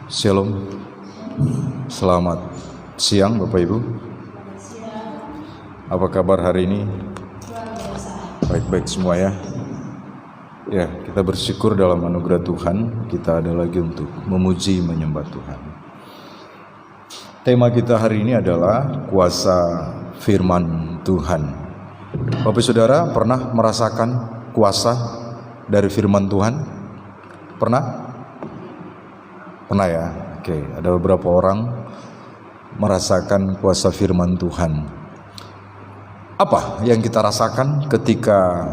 Shalom. Selamat siang Bapak Ibu. Apa kabar hari ini? Baik-baik semua ya. Ya, kita bersyukur dalam anugerah Tuhan, kita ada lagi untuk memuji menyembah Tuhan. Tema kita hari ini adalah kuasa firman Tuhan. Bapak Saudara pernah merasakan kuasa dari firman Tuhan? Pernah? Pernah ya? Oke, ada beberapa orang merasakan kuasa firman Tuhan. Apa yang kita rasakan ketika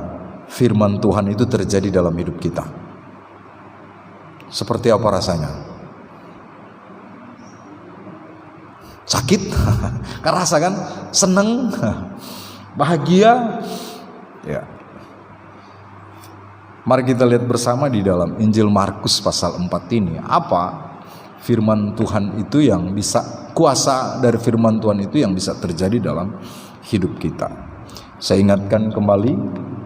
firman Tuhan itu terjadi dalam hidup kita? Seperti apa rasanya? Sakit? Kan rasa kan? Seneng? Bahagia? Ya. Mari kita lihat bersama di dalam Injil Markus pasal 4 ini. Apa firman Tuhan itu yang bisa, kuasa dari firman Tuhan itu yang bisa terjadi dalam hidup kita. Saya ingatkan kembali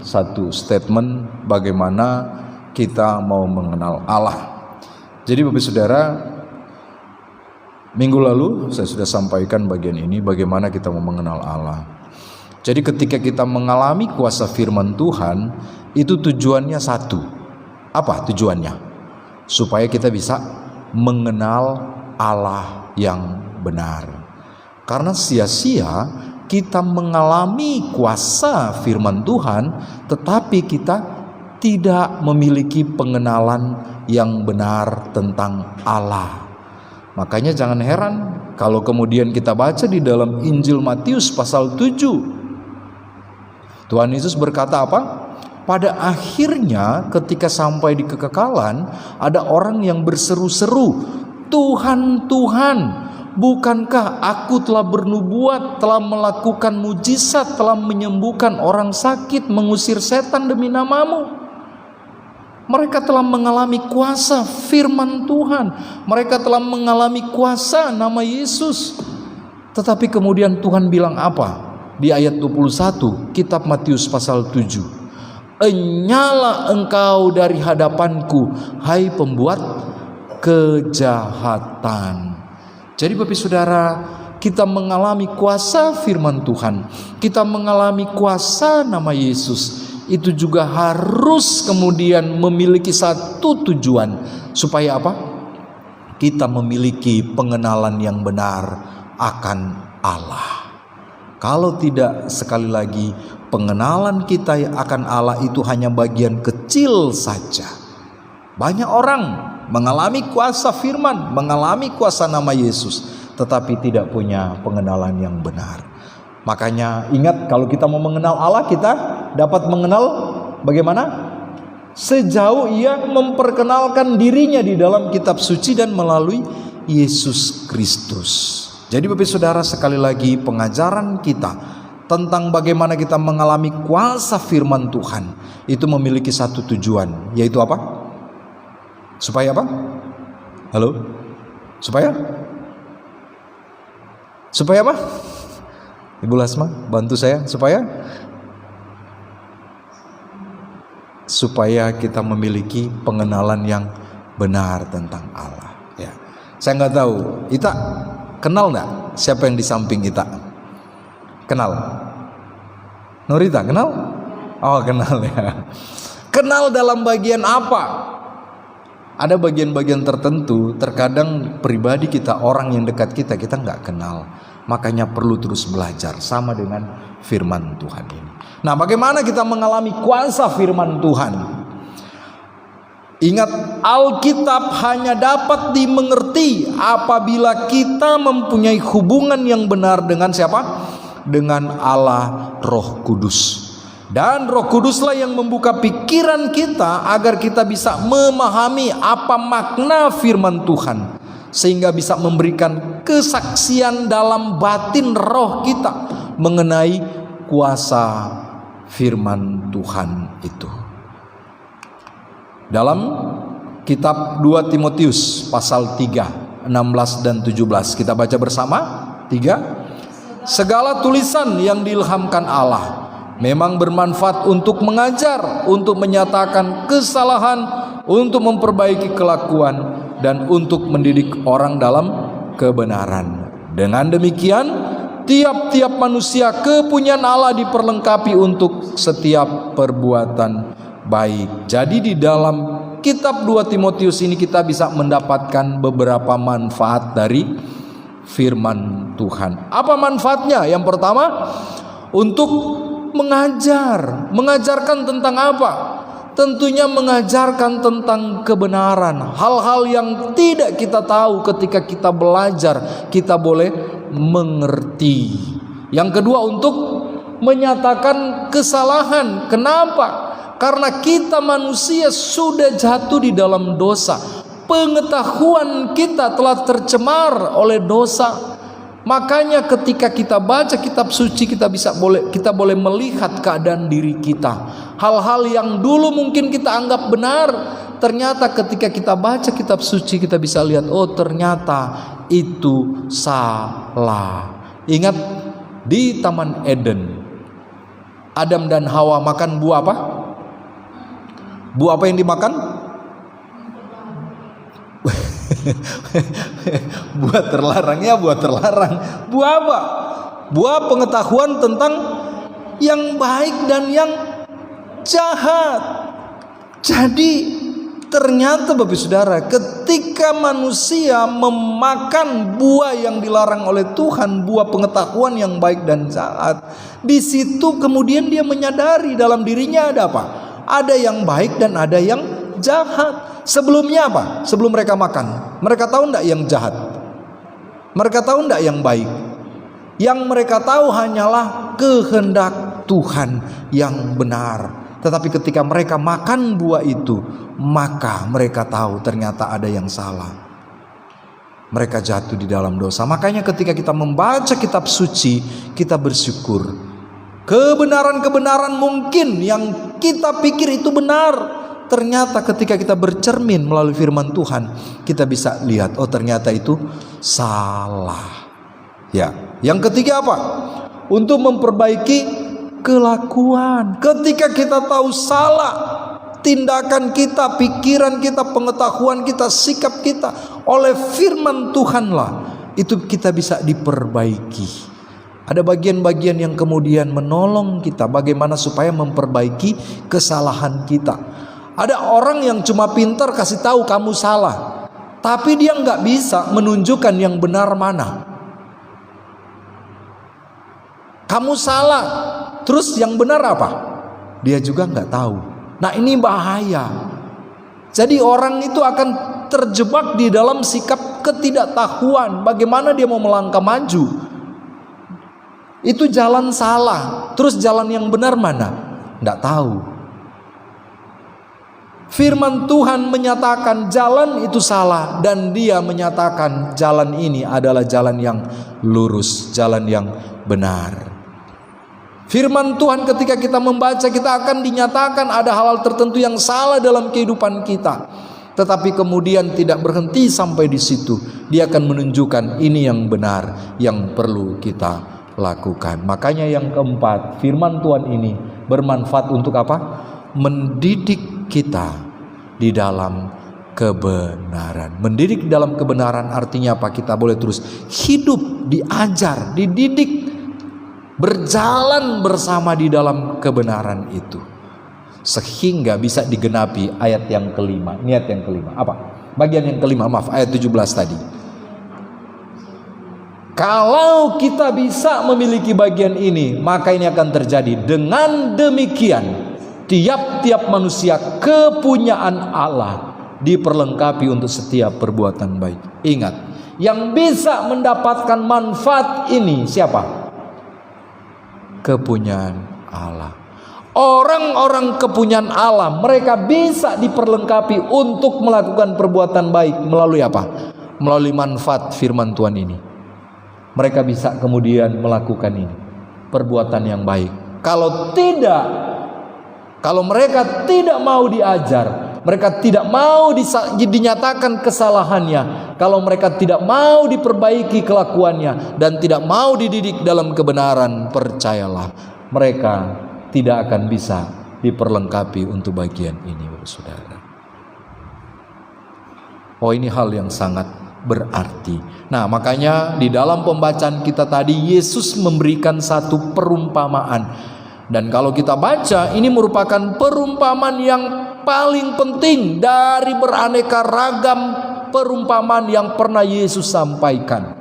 satu statement bagaimana kita mau mengenal Allah. Jadi Bapak Saudara, minggu lalu saya sudah sampaikan bagian ini bagaimana kita mau mengenal Allah. Jadi ketika kita mengalami kuasa firman Tuhan, itu tujuannya satu. Apa tujuannya? Supaya kita bisa mengenal Allah yang benar. Karena sia-sia kita mengalami kuasa firman Tuhan, tetapi kita tidak memiliki pengenalan yang benar tentang Allah. Makanya jangan heran kalau kemudian kita baca di dalam Injil Matius pasal 7, Tuhan Yesus berkata apa? Pada akhirnya ketika sampai di kekekalan, ada orang yang berseru-seru, Tuhan, Tuhan, bukankah aku telah bernubuat, telah melakukan mujizat, telah menyembuhkan orang sakit, mengusir setan demi namamu? Mereka telah mengalami kuasa firman Tuhan. Mereka telah mengalami kuasa nama Yesus. Tetapi kemudian Tuhan bilang apa? Di ayat 21 kitab Matius pasal 7. Enyala engkau dari hadapanku, hai pembuat kejahatan. Jadi Bapak Saudara, kita mengalami kuasa firman Tuhan, kita mengalami kuasa nama Yesus, itu juga harus kemudian memiliki satu tujuan. Supaya apa? Kita memiliki pengenalan yang benar akan Allah. Kalau tidak, sekali lagi, pengenalan kita akan Allah itu hanya bagian kecil saja. Banyak orang mengalami kuasa firman, mengalami kuasa nama Yesus, tetapi tidak punya pengenalan yang benar. Makanya ingat, kalau kita mau mengenal Allah, kita dapat mengenal bagaimana? Sejauh ia memperkenalkan dirinya di dalam kitab suci dan melalui Yesus Kristus. Jadi Bapak Saudara, sekali lagi pengajaran kita tentang bagaimana kita mengalami kuasa firman Tuhan itu memiliki satu tujuan, yaitu apa? Supaya apa? Halo? Supaya apa? Ibu Lasma, bantu saya. Supaya kita memiliki pengenalan yang benar tentang Allah. Ya. Saya nggak tahu, Ita kenal nggak siapa yang di samping Ita? Kenal? Norita kenal? Oh kenal ya. Kenal dalam bagian apa? Ada bagian-bagian tertentu, terkadang pribadi kita, orang yang dekat kita nggak kenal. Makanya perlu terus belajar, sama dengan firman Tuhan ini. Nah, bagaimana kita mengalami kuasa firman Tuhan? Ingat, Alkitab hanya dapat dimengerti apabila kita mempunyai hubungan yang benar dengan siapa? Dengan Allah Roh Kudus. Dan Roh Kuduslah yang membuka pikiran kita agar kita bisa memahami apa makna firman Tuhan, sehingga bisa memberikan kesaksian dalam batin roh kita mengenai kuasa firman Tuhan itu. Dalam kitab 2 Timotius pasal 3, 16 dan 17 kita baca bersama. 3. Segala tulisan yang diilhamkan Allah memang bermanfaat untuk mengajar, untuk menyatakan kesalahan, untuk memperbaiki kelakuan, dan untuk mendidik orang dalam kebenaran. Dengan demikian, tiap-tiap manusia kepunyaan Allah diperlengkapi untuk setiap perbuatan baik. Jadi di dalam kitab 2 Timotius ini kita bisa mendapatkan beberapa manfaat dari firman Tuhan. Apa manfaatnya? Yang pertama, untuk mengajarkan tentang apa? Tentunya mengajarkan tentang kebenaran. Hal-hal yang tidak kita tahu ketika kita belajar, kita boleh mengerti. Yang kedua, untuk menyatakan kesalahan. Kenapa? Karena kita manusia sudah jatuh di dalam dosa. Pengetahuan kita telah tercemar oleh dosa. Makanya ketika kita baca kitab suci, kita boleh melihat keadaan diri kita. Hal-hal yang dulu mungkin kita anggap benar, ternyata ketika kita baca kitab suci kita bisa lihat, oh ternyata itu salah. Ingat di Taman Eden, Adam dan Hawa makan buah apa? Buah apa yang dimakan? Buah terlarang, ya, buah terlarang. Buah apa? Buah pengetahuan tentang yang baik dan yang jahat. Jadi ternyata Bapak Saudara, ketika manusia memakan buah yang dilarang oleh Tuhan, buah pengetahuan yang baik dan jahat, di situ kemudian dia menyadari dalam dirinya ada apa? Ada yang baik dan ada yang jahat. Sebelumnya apa? Sebelum mereka makan, mereka tahu enggak yang jahat? Mereka tahu enggak yang baik? Yang mereka tahu hanyalah kehendak Tuhan yang benar. Tetapi ketika mereka makan buah itu, maka mereka tahu ternyata ada yang salah. Mereka jatuh di dalam dosa. Makanya ketika kita membaca kitab suci, kita bersyukur. Kebenaran-kebenaran mungkin yang kita pikir itu benar, ternyata ketika kita bercermin melalui firman Tuhan, kita bisa lihat, oh ternyata itu salah. Ya, yang ketiga apa? Untuk memperbaiki kelakuan. Ketika kita tahu salah, tindakan kita, pikiran kita, pengetahuan kita, sikap kita, oleh firman Tuhanlah itu kita bisa diperbaiki. Ada bagian-bagian yang kemudian menolong kita bagaimana supaya memperbaiki kesalahan kita. Ada orang yang cuma pintar kasih tahu kamu salah, tapi dia nggak bisa menunjukkan yang benar mana. Kamu salah, terus yang benar apa? Dia juga nggak tahu. Nah ini bahaya. Jadi orang itu akan terjebak di dalam sikap ketidaktahuan. Bagaimana dia mau melangkah maju? Itu jalan salah, terus jalan yang benar mana? Nggak tahu. Firman Tuhan menyatakan jalan itu salah, dan dia menyatakan jalan ini adalah jalan yang lurus, jalan yang benar. Firman Tuhan ketika kita membaca, kita akan dinyatakan ada hal-hal tertentu yang salah dalam kehidupan kita. Tetapi kemudian tidak berhenti sampai di situ. Dia akan menunjukkan ini yang benar, yang perlu kita lakukan. Makanya yang keempat, firman Tuhan ini bermanfaat untuk apa? Mendidik kita di dalam kebenaran. Mendidik dalam kebenaran artinya apa? Kita boleh terus hidup, diajar, dididik, berjalan bersama di dalam kebenaran itu, sehingga bisa digenapi ayat yang kelima. Ini ayat yang kelima. Apa? Bagian yang kelima, maaf, ayat 17 tadi. Kalau kita bisa memiliki bagian ini, maka ini akan terjadi. Dengan demikian, tiap-tiap manusia kepunyaan Allah diperlengkapi untuk setiap perbuatan baik. Ingat, yang bisa mendapatkan manfaat ini siapa? Kepunyaan Allah. Orang-orang kepunyaan Allah, mereka bisa diperlengkapi untuk melakukan perbuatan baik melalui apa? Melalui manfaat firman Tuhan ini. Mereka bisa kemudian melakukan ini, perbuatan yang baik. Kalau tidak, kalau mereka tidak mau diajar, mereka tidak mau dinyatakan kesalahannya, kalau mereka tidak mau diperbaiki kelakuannya dan tidak mau dididik dalam kebenaran, percayalah, mereka tidak akan bisa diperlengkapi untuk bagian ini, Saudara. Oh, ini hal yang sangat berarti. Nah, makanya di dalam pembacaan kita tadi Yesus memberikan satu perumpamaan. Dan kalau kita baca, ini merupakan perumpamaan yang paling penting dari beraneka ragam perumpamaan yang pernah Yesus sampaikan.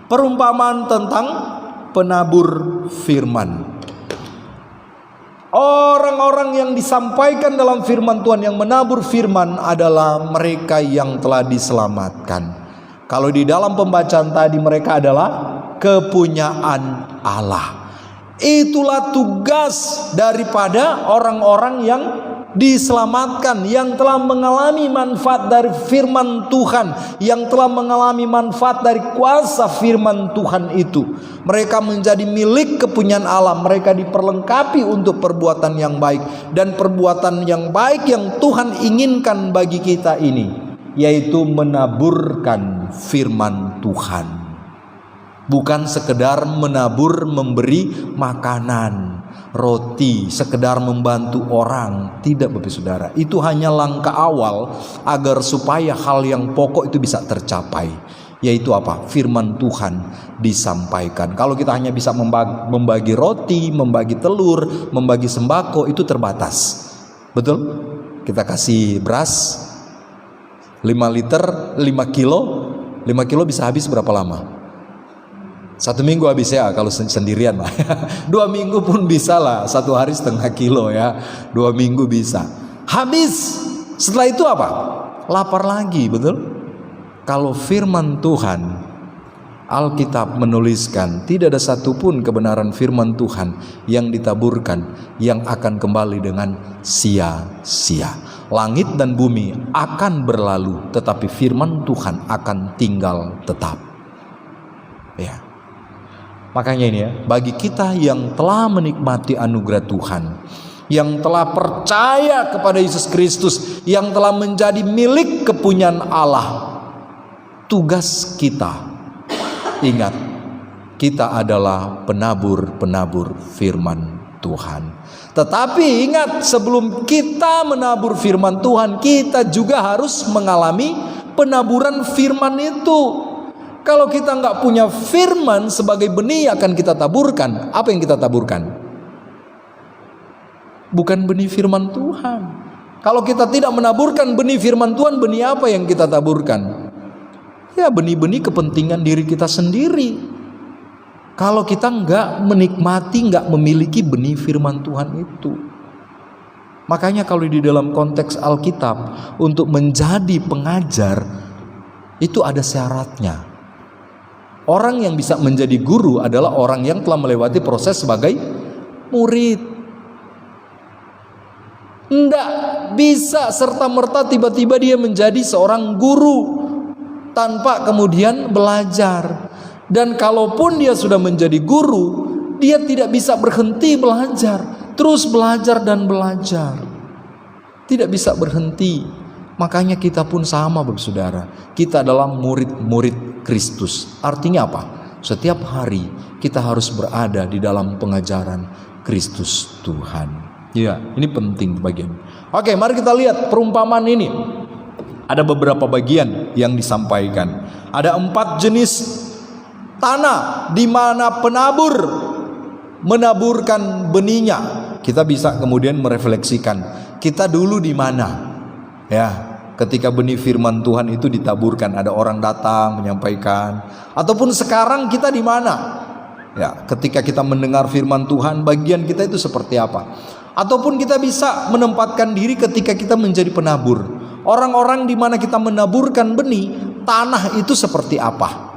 Perumpamaan tentang penabur firman. Orang-orang yang disampaikan dalam firman Tuhan, yang menabur firman adalah mereka yang telah diselamatkan. Kalau di dalam pembacaan tadi, mereka adalah kepunyaan Allah. Itulah tugas daripada orang-orang yang diselamatkan, yang telah mengalami manfaat dari firman Tuhan, yang telah mengalami manfaat dari kuasa firman Tuhan itu. Mereka menjadi milik kepunyaan Allah. Mereka diperlengkapi untuk perbuatan yang baik. Dan perbuatan yang baik yang Tuhan inginkan bagi kita ini, yaitu menaburkan firman Tuhan. Bukan sekedar menabur, memberi makanan, roti, sekedar membantu orang. Tidak, Bapak Saudara. Itu hanya langkah awal agar supaya hal yang pokok itu bisa tercapai. Yaitu apa? Firman Tuhan disampaikan. Kalau kita hanya bisa membagi roti, membagi telur, membagi sembako, itu terbatas. Betul? Kita kasih beras 5 liter, 5 kilo. 5 kilo bisa habis berapa lama? 1 minggu habis ya, kalau sendirian lah. 2 minggu pun bisa lah, 1 hari setengah kilo ya. 2 minggu bisa habis. Setelah itu apa? Lapar lagi, betul? Kalau firman Tuhan, Alkitab menuliskan tidak ada satupun kebenaran firman Tuhan yang ditaburkan yang akan kembali dengan sia-sia. Langit dan bumi akan berlalu, tetapi firman Tuhan akan tinggal tetap. Ya. Makanya ini ya, bagi kita yang telah menikmati anugerah Tuhan, yang telah percaya kepada Yesus Kristus, yang telah menjadi milik kepunyaan Allah, tugas kita, ingat, kita adalah penabur-penabur firman Tuhan. Tetapi ingat, sebelum kita menabur firman Tuhan, kita juga harus mengalami penaburan firman itu. Kalau kita nggak punya firman sebagai benih yang akan kita taburkan, apa yang kita taburkan? Bukan benih firman Tuhan. Kalau kita tidak menaburkan benih firman Tuhan, benih apa yang kita taburkan? Ya, benih-benih kepentingan diri kita sendiri. Kalau kita nggak menikmati, nggak memiliki benih firman Tuhan itu. Makanya kalau di dalam konteks Alkitab, untuk menjadi pengajar, itu ada syaratnya. Orang yang bisa menjadi guru adalah orang yang telah melewati proses sebagai murid. Tidak bisa serta-merta tiba-tiba dia menjadi seorang guru tanpa kemudian belajar. Dan kalaupun dia sudah menjadi guru, dia tidak bisa berhenti belajar, terus belajar dan belajar. Tidak bisa berhenti. Makanya kita pun sama, Bapak Saudara. Kita adalah murid-murid Kristus. Artinya apa? Setiap hari kita harus berada di dalam pengajaran Kristus Tuhan. Ya, ini penting bagian. Oke, mari kita lihat perumpamaan ini. Ada beberapa bagian yang disampaikan. Ada 4 jenis tanah di mana penabur menaburkan benihnya. Kita bisa kemudian merefleksikan, kita dulu di mana? Ya, ketika benih firman Tuhan itu ditaburkan, ada orang datang menyampaikan, ataupun sekarang kita di mana? Ya, ketika kita mendengar firman Tuhan, bagian kita itu seperti apa? Ataupun kita bisa menempatkan diri ketika kita menjadi penabur. Orang-orang di mana kita menaburkan benih, tanah itu seperti apa?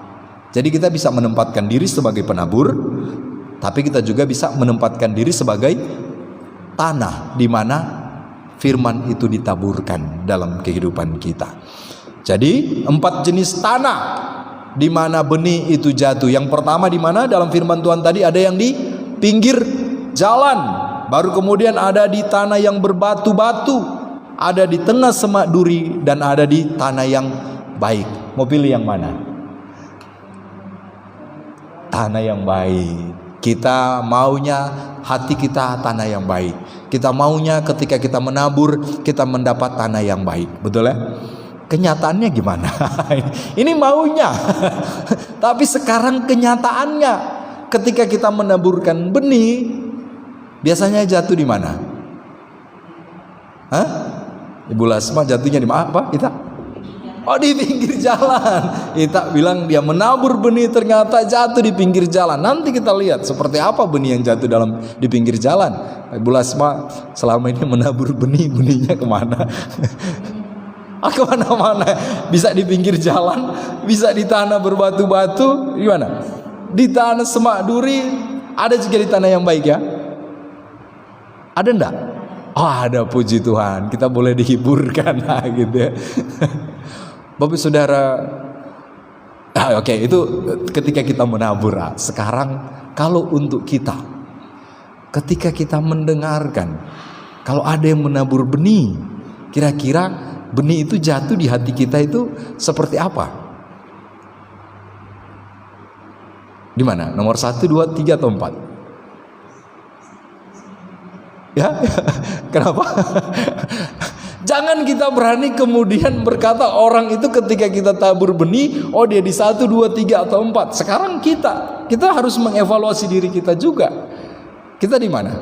Jadi kita bisa menempatkan diri sebagai penabur, tapi kita juga bisa menempatkan diri sebagai tanah di mana firman itu ditaburkan dalam kehidupan kita. Jadi 4 jenis tanah di mana benih itu jatuh. Yang pertama di mana dalam firman Tuhan tadi, ada yang di pinggir jalan, baru kemudian ada di tanah yang berbatu-batu, ada di tengah semak duri, dan ada di tanah yang baik. Mau pilih yang mana? Tanah yang baik. Kita maunya hati kita tanah yang baik. Kita maunya ketika kita menabur, kita mendapat tanah yang baik. Betul ya? kenyataannya gimana? Ini maunya. Tapi sekarang kenyataannya, ketika kita menaburkan benih, biasanya jatuh di mana? Hah? Ibu Lasma jatuhnya di mana? Apa? Ita? Oh, di pinggir jalan. Ita bilang dia menabur benih, ternyata jatuh di pinggir jalan. Nanti kita lihat seperti apa benih yang jatuh di pinggir jalan. Ibu Lasma selama ini menabur benih, benihnya kemana? Kemana-mana. Bisa di pinggir jalan, bisa di tanah berbatu-batu, gimana? Di tanah semak duri, ada juga di tanah yang baik ya? Ada enggak? Oh, ada, puji Tuhan. Kita boleh dihiburkan gitu ya. Bapak Saudara, oke, itu ketika kita menabur. Sekarang kalau untuk kita, ketika kita mendengarkan, kalau ada yang menabur benih, kira-kira benih itu jatuh di hati kita itu seperti apa? Di mana? Nomor 1, 2, 3 atau 4? Ya, kenapa? Jangan kita berani kemudian berkata orang itu ketika kita tabur benih, oh dia di 1, 2, 3 atau 4. Sekarang kita harus mengevaluasi diri kita juga. Kita di mana?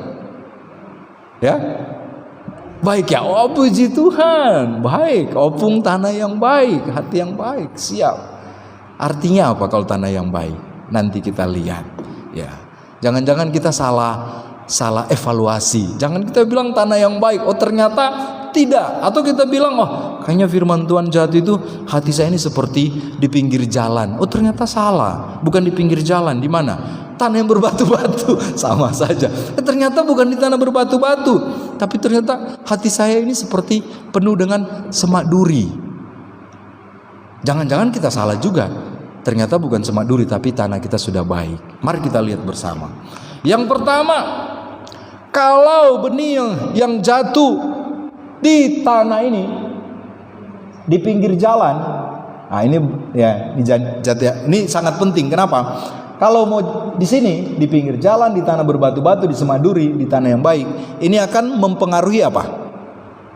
Ya, baik ya. Oh, puji Tuhan, baik. Opung tanah yang baik, hati yang baik, siap. Artinya apa kalau tanah yang baik? Nanti kita lihat. Ya, jangan-jangan kita salah evaluasi. Jangan kita bilang tanah yang baik, oh ternyata tidak. Atau kita bilang, oh kayaknya firman Tuhan jatuh itu hati saya ini seperti di pinggir jalan. Oh ternyata salah, bukan di pinggir jalan. Di mana? Tanah yang berbatu-batu. Sama saja. Ternyata bukan di tanah berbatu-batu, tapi ternyata hati saya ini seperti penuh dengan semak duri. Jangan-jangan kita salah juga. Ternyata bukan semak duri, tapi tanah kita sudah baik. Mari kita lihat bersama. Yang pertama, kalau benih yang jatuh di tanah ini, di pinggir jalan, nah ini ya, ini sangat penting. Kenapa? Kalau mau di sini, di pinggir jalan, di tanah berbatu-batu, di semak duri, di tanah yang baik, ini akan mempengaruhi apa?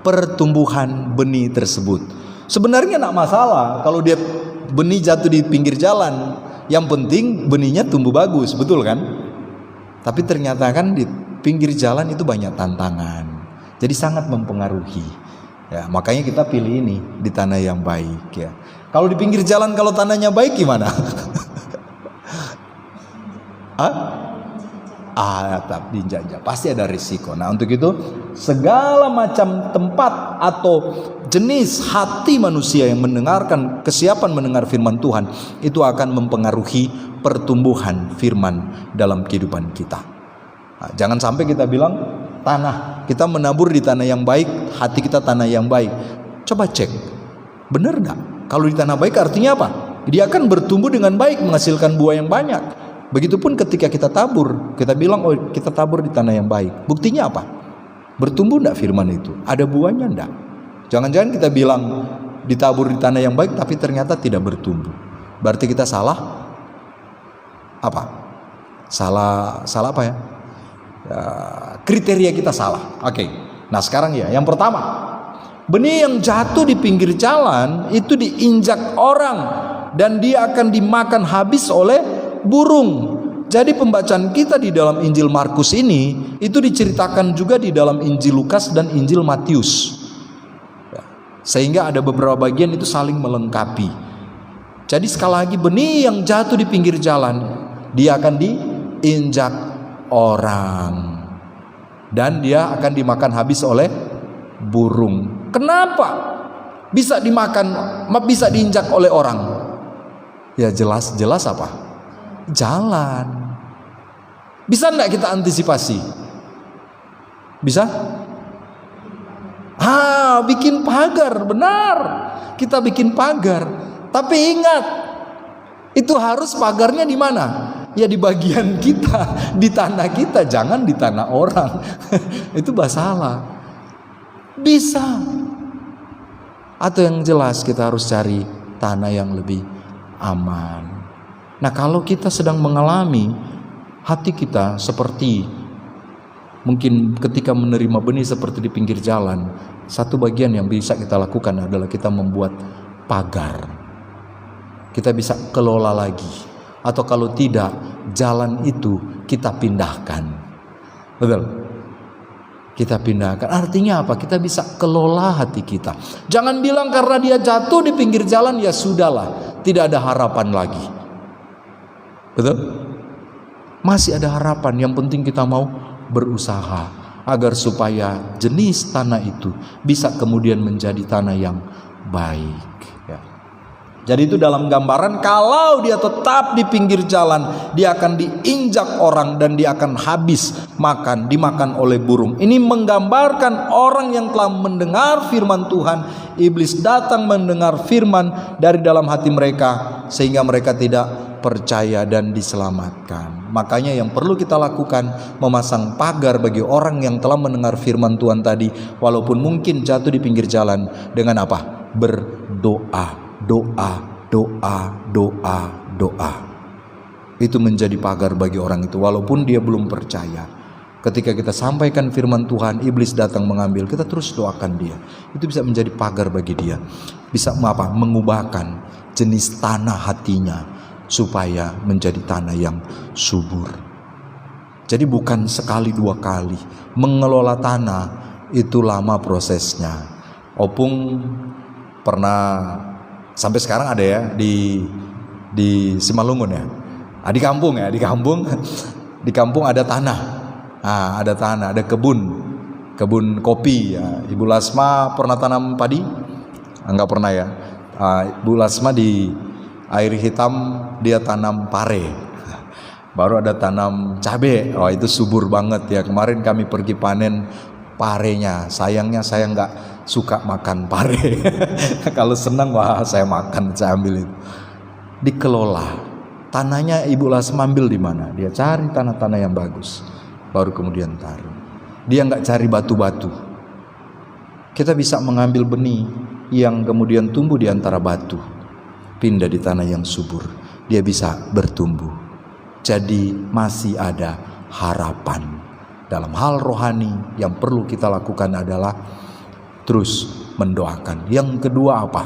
Pertumbuhan benih tersebut. Sebenarnya tidak masalah kalau dia benih jatuh di pinggir jalan. Yang penting benihnya tumbuh bagus, betul kan? Tapi ternyata kan di pinggir jalan itu banyak tantangan, jadi sangat mempengaruhi. Ya, makanya kita pilih ini di tanah yang baik. Ya, kalau di pinggir jalan, kalau tanahnya baik gimana? Tetap dijajah, pasti ada risiko. Nah, untuk itu segala macam tempat atau jenis hati manusia yang mendengarkan, kesiapan mendengar firman Tuhan itu akan mempengaruhi pertumbuhan firman dalam kehidupan kita. Nah, jangan sampai kita bilang tanah kita menabur di tanah yang baik, hati kita tanah yang baik. Coba cek, benar enggak? Kalau di tanah baik artinya apa? Dia akan bertumbuh dengan baik, menghasilkan buah yang banyak. Begitupun ketika kita tabur, kita bilang oh kita tabur di tanah yang baik. Buktinya apa? Bertumbuh enggak firman itu? Ada buahnya enggak? Jangan-jangan kita bilang ditabur di tanah yang baik tapi ternyata tidak bertumbuh. Berarti kita salah apa? Salah apa ya? Kriteria kita salah. Oke. Nah, sekarang ya, yang pertama, benih yang jatuh di pinggir jalan itu diinjak orang dan dia akan dimakan habis oleh burung. Jadi pembacaan kita di dalam Injil Markus ini itu diceritakan juga di dalam Injil Lukas dan Injil Matius. Sehingga ada beberapa bagian itu saling melengkapi. Jadi sekali lagi, benih yang jatuh di pinggir jalan dia akan diinjak orang dan dia akan dimakan habis oleh burung. Kenapa bisa dimakan, bisa diinjak oleh orang? Ya jelas apa? Jalan. Bisa enggak kita antisipasi? Bisa? Bikin pagar, benar. Kita bikin pagar. Tapi ingat, itu harus pagarnya di mana? Ya di bagian kita, di tanah kita, jangan di tanah orang. Itu masalah. Bisa. Atau yang jelas kita harus cari tanah yang lebih aman. Nah, kalau kita sedang mengalami hati kita seperti Mungkin ketika menerima benih seperti di pinggir jalan, satu bagian yang bisa kita lakukan adalah kita membuat pagar. Kita bisa kelola lagi. Atau kalau tidak, jalan itu kita pindahkan. Betul? Kita pindahkan. Artinya apa? Kita bisa kelola hati kita. Jangan bilang karena dia jatuh di pinggir jalan, ya sudahlah, tidak ada harapan lagi. Betul? Masih ada harapan. Yang penting kita mau berusaha agar supaya jenis tanah itu bisa kemudian menjadi tanah yang baik. Ya. Jadi itu dalam gambaran, kalau dia tetap di pinggir jalan, dia akan diinjak orang dan dia akan habis dimakan oleh burung. Ini menggambarkan orang yang telah mendengar firman Tuhan, iblis datang mendengar firman dari dalam hati mereka sehingga mereka tidak percaya dan diselamatkan. Makanya yang perlu kita lakukan, memasang pagar bagi orang yang telah mendengar firman Tuhan tadi, walaupun mungkin jatuh di pinggir jalan, dengan apa? Berdoa, doa, doa, doa, doa. Itu menjadi pagar bagi orang itu, walaupun dia belum percaya. Ketika kita sampaikan firman Tuhan, iblis datang mengambil, kita terus doakan dia. Itu bisa menjadi pagar bagi dia. Bisa apa? Mengubahkan jenis tanah hatinya supaya menjadi tanah yang subur. Jadi bukan sekali dua kali. Mengelola tanah itu lama prosesnya. Opung pernah, sampai sekarang ada ya di Simalungun ya. Di kampung ya, di kampung ada tanah. Ada tanah, ada kebun kopi ya. Ibu Lasma pernah tanam padi? Enggak pernah ya. Ibu Lasma di Air Hitam dia tanam pare, baru ada tanam cabai. Oh, itu subur banget ya. Kemarin kami pergi panen parenya. Sayangnya saya nggak suka makan pare. Kalau senang, wah saya makan, saya ambil itu. Dikelola. Tanahnya Ibu Lasma ambil di mana? Dia cari tanah-tanah yang bagus, baru kemudian taruh. Dia nggak cari batu-batu. Kita bisa mengambil benih yang kemudian tumbuh di antara batu, pindah di tanah yang subur, dia bisa bertumbuh. Jadi masih ada harapan. Dalam hal rohani yang perlu kita lakukan adalah terus mendoakan. Yang kedua apa?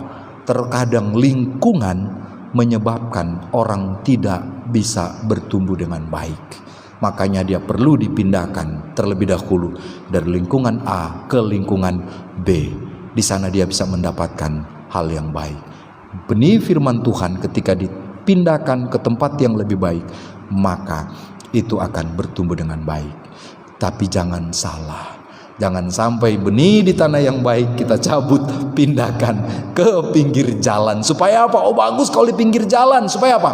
Terkadang lingkungan menyebabkan orang tidak bisa bertumbuh dengan baik. Makanya dia perlu dipindahkan terlebih dahulu dari lingkungan A ke lingkungan B. Di sana dia bisa mendapatkan hal yang baik. Benih firman Tuhan ketika dipindahkan ke tempat yang lebih baik, maka itu akan bertumbuh dengan baik. Tapi jangan salah, jangan sampai benih di tanah yang baik kita cabut, pindahkan ke pinggir jalan. Supaya apa? Oh bagus kalau di pinggir jalan. Supaya apa?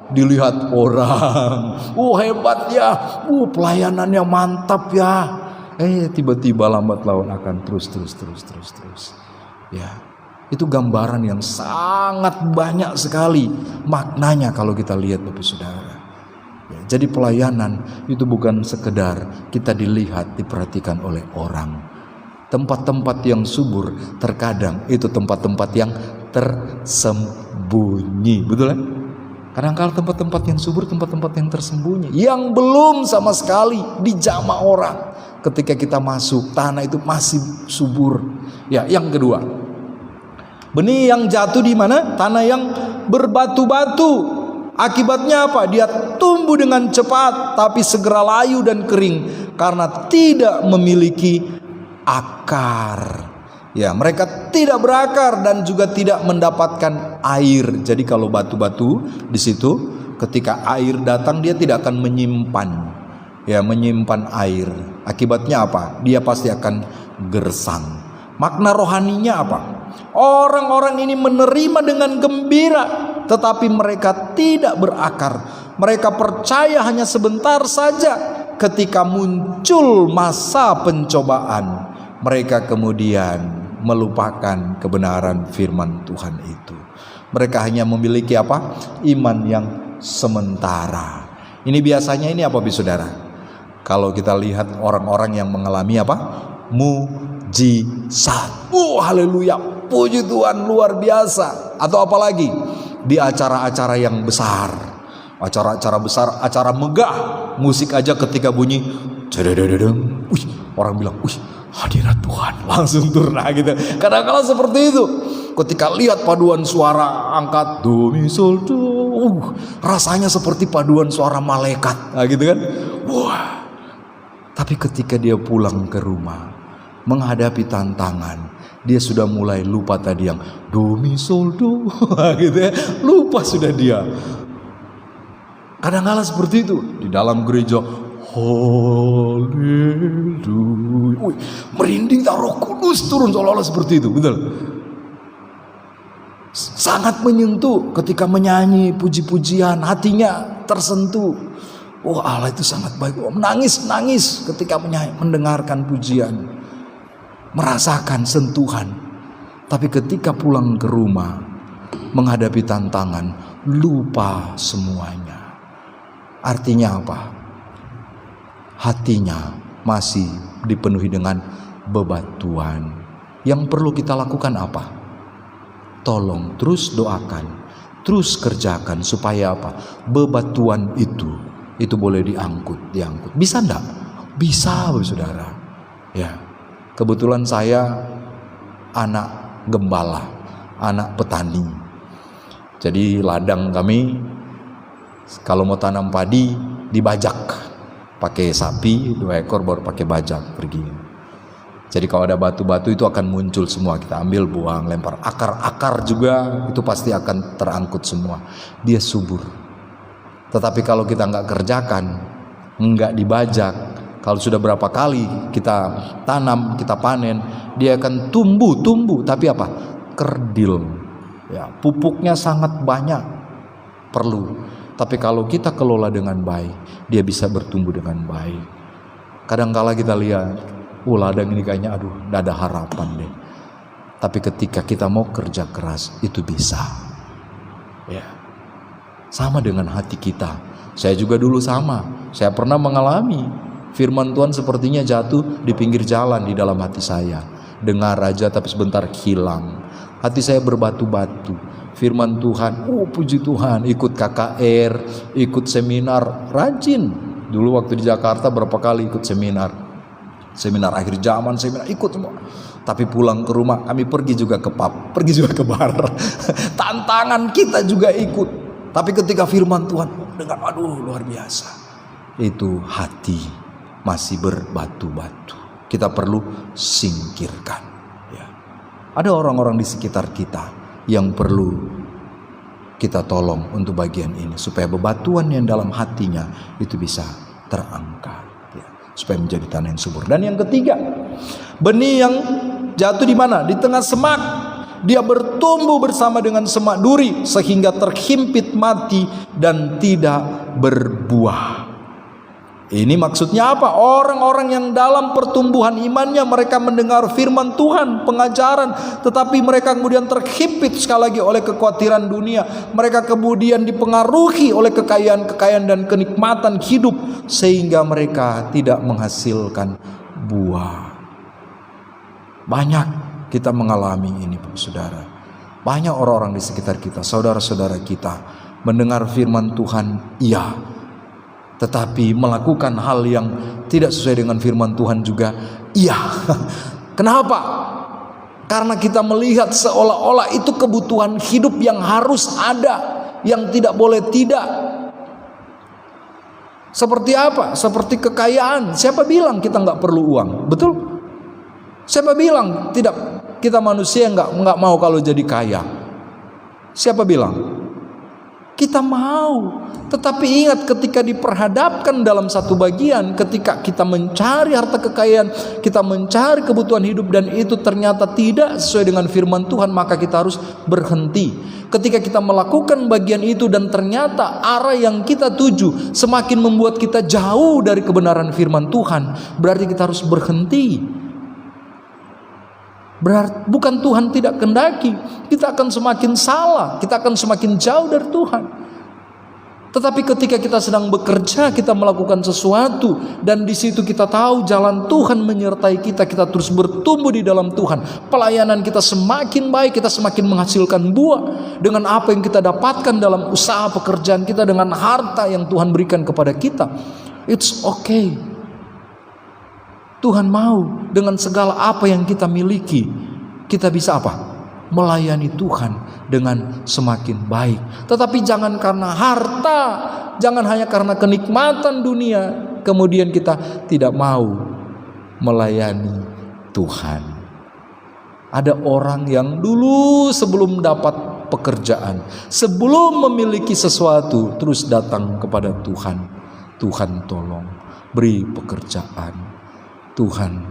Dilihat orang, hebat ya, pelayanannya mantap ya. Tiba-tiba lambat laun akan terus. Ya. Itu gambaran yang sangat banyak sekali maknanya kalau kita lihat Bapak Saudara. Ya, jadi pelayanan itu bukan sekedar kita dilihat, diperhatikan oleh orang. Tempat-tempat yang subur terkadang itu tempat-tempat yang tersembunyi. Betul kan? Kadang-kadang tempat-tempat yang subur, tempat-tempat yang tersembunyi, yang belum sama sekali dijamah orang. Ketika kita masuk, tanah itu masih subur. Ya, yang kedua, benih yang jatuh di mana? Tanah yang berbatu-batu. Akibatnya apa? Dia tumbuh dengan cepat, tapi segera layu dan kering karena tidak memiliki akar. Ya, mereka tidak berakar dan juga tidak mendapatkan air. Jadi kalau batu-batu di situ, ketika air datang dia tidak akan menyimpan air. Akibatnya apa? Dia pasti akan gersang. Makna rohaninya apa? Orang-orang ini menerima dengan gembira, tetapi mereka tidak berakar. Mereka percaya hanya sebentar saja. Ketika muncul masa pencobaan, mereka kemudian melupakan kebenaran firman Tuhan itu. Mereka hanya memiliki apa? Iman yang sementara. Ini biasanya ini apa, saudara? Kalau kita lihat orang-orang yang mengalami apa? Mujizat. Haleluya. Puji Tuhan, luar biasa. Atau apalagi di acara-acara yang besar, acara-acara besar, acara megah, musik aja ketika bunyi Wih, orang bilang, wih, hadirat Tuhan langsung turun gitu. Kadang-kadang seperti itu. Ketika lihat paduan suara angkat do mi sol do, rasanya seperti paduan suara malaikat, gitu kan? Wah. Tapi ketika dia pulang ke rumah, menghadapi tantangan, dia sudah mulai lupa tadi yang do mi sol do, gitu ya. Lupa sudah dia. Kadang-kadang seperti itu di dalam gereja. Haleluya. Merinding, Roh Kudus turun seolah-olah seperti itu, betul. Sangat menyentuh ketika menyanyi puji-pujian, hatinya tersentuh. Oh, Allah itu sangat baik. Menangis ketika mendengarkan pujian, merasakan sentuhan. Tapi ketika pulang ke rumah, menghadapi tantangan, lupa semuanya. Artinya apa? Hatinya masih dipenuhi dengan bebatuan. Yang perlu kita lakukan apa? Tolong terus doakan, terus kerjakan supaya apa? Bebatuan itu boleh diangkut. Bisa enggak? Bisa, saudara. Ya. Kebetulan saya anak gembala, anak petani. Jadi ladang kami kalau mau tanam padi dibajak. Pakai sapi 2 ekor baru pakai bajak pergi. Jadi kalau ada batu-batu itu akan muncul semua, kita ambil, buang, lempar. Akar-akar juga itu pasti akan terangkut semua. Dia subur. Tetapi kalau kita nggak kerjakan, nggak dibajak, kalau sudah berapa kali kita tanam, kita panen, dia akan tumbuh. Tapi apa? Kerdil. Ya, pupuknya sangat banyak perlu. Tapi kalau kita kelola dengan baik, dia bisa bertumbuh dengan baik. Kadang-kala kita lihat, ladang ini kayaknya gak ada harapan deh. Tapi ketika kita mau kerja keras, itu bisa. Ya. Sama dengan hati kita. Saya juga dulu sama. Saya pernah mengalami firman Tuhan sepertinya jatuh di pinggir jalan di dalam hati saya. Dengar aja tapi sebentar hilang. Hati saya berbatu-batu. Firman Tuhan, puji Tuhan, ikut KKR, ikut seminar, rajin. Dulu waktu di Jakarta berapa kali ikut seminar akhir zaman, seminar ikut semua. Tapi pulang ke rumah kami pergi juga ke pub, pergi juga ke bar. Tantangan kita juga ikut. Tapi ketika firman Tuhan dengan luar biasa, itu hati masih berbatu-batu. Kita perlu singkirkan. Ya. Ada orang-orang di sekitar kita yang perlu kita tolong untuk bagian ini supaya bebatuan yang dalam hatinya itu bisa terangkat. Supaya menjadi tanah yang subur. Dan yang ketiga, benih yang jatuh di mana? Di tengah semak. Dia bertumbuh bersama dengan semak duri sehingga terhimpit mati dan tidak berbuah. Ini maksudnya apa? Orang-orang yang dalam pertumbuhan imannya, mereka mendengar firman Tuhan, pengajaran, tetapi mereka kemudian terhimpit sekali lagi oleh kekhawatiran dunia. Mereka kemudian dipengaruhi oleh kekayaan-kekayaan dan kenikmatan hidup sehingga mereka tidak menghasilkan buah. Banyak kita mengalami ini, saudara. Banyak orang-orang di sekitar kita, saudara-saudara kita, mendengar firman Tuhan, iya, tetapi melakukan hal yang tidak sesuai dengan firman Tuhan juga, iya. Kenapa? Karena kita melihat seolah-olah itu kebutuhan hidup yang harus ada, yang tidak boleh tidak. Seperti apa? Seperti kekayaan. Siapa bilang kita nggak perlu uang? Betul? Siapa bilang tidak? Kita manusia nggak mau kalau jadi kaya. Siapa bilang? Kita mau, tetapi ingat ketika diperhadapkan dalam satu bagian, ketika kita mencari harta kekayaan, kita mencari kebutuhan hidup dan itu ternyata tidak sesuai dengan firman Tuhan, maka kita harus berhenti. Ketika kita melakukan bagian itu dan ternyata arah yang kita tuju semakin membuat kita jauh dari kebenaran firman Tuhan, berarti kita harus berhenti. Berarti bukan Tuhan tidak kehendaki, kita akan semakin salah, kita akan semakin jauh dari Tuhan. Tetapi ketika kita sedang bekerja, kita melakukan sesuatu dan di situ kita tahu jalan Tuhan menyertai kita, kita terus bertumbuh di dalam Tuhan. Pelayanan kita semakin baik, kita semakin menghasilkan buah dengan apa yang kita dapatkan dalam usaha pekerjaan kita, dengan harta yang Tuhan berikan kepada kita. It's okay. Tuhan mau dengan segala apa yang kita miliki, kita bisa apa? Melayani Tuhan dengan semakin baik. Tetapi jangan karena harta, jangan hanya karena kenikmatan dunia, kemudian kita tidak mau melayani Tuhan. Ada orang yang dulu sebelum dapat pekerjaan, sebelum memiliki sesuatu, terus datang kepada Tuhan. Tuhan tolong, beri pekerjaan. Tuhan,